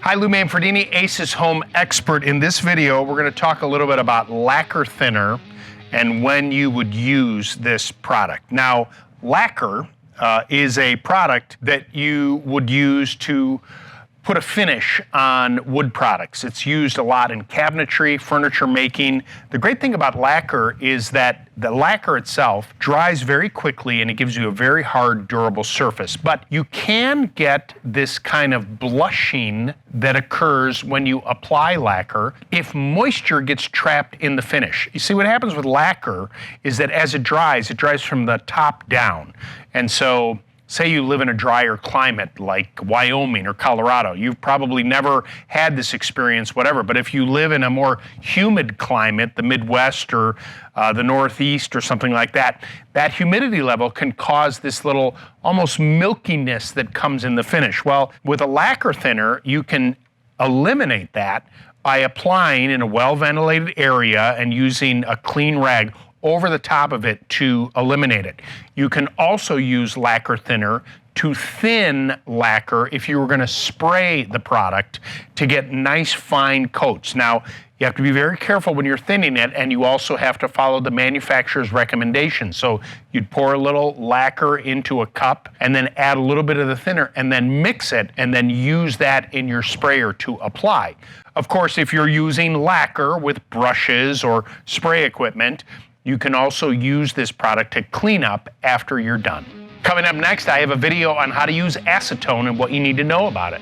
Hi, Lou Manfredini, Ace's home expert. In this video, we're going to talk a little bit about lacquer thinner and when you would use this product. Now, lacquer is a product that you would use to put a finish on wood products. It's used a lot in cabinetry, furniture making. The great thing about lacquer is that the lacquer itself dries very quickly and it gives you a very hard, durable surface. But you can get this kind of blushing that occurs when you apply lacquer if moisture gets trapped in the finish. You see, what happens with lacquer is that as it dries from the top down. And so, say you live in a drier climate like Wyoming or Colorado. You've probably never had this experience, whatever, but if you live in a more humid climate, the Midwest or the Northeast or something like that, that humidity level can cause this little almost milkiness that comes in the finish. Well, with a lacquer thinner, you can eliminate that by applying in a well-ventilated area and using a clean rag over the top of it to eliminate it. You can also use lacquer thinner to thin lacquer if you were going to spray the product to get nice fine coats. Now, you have to be very careful when you're thinning it, and you also have to follow the manufacturer's recommendations. So you'd pour a little lacquer into a cup and then add a little bit of the thinner and then mix it and then use that in your sprayer to apply. Of course, if you're using lacquer with brushes or spray equipment, you can also use this product to clean up after you're done. Coming up next, I have a video on how to use acetone and what you need to know about it.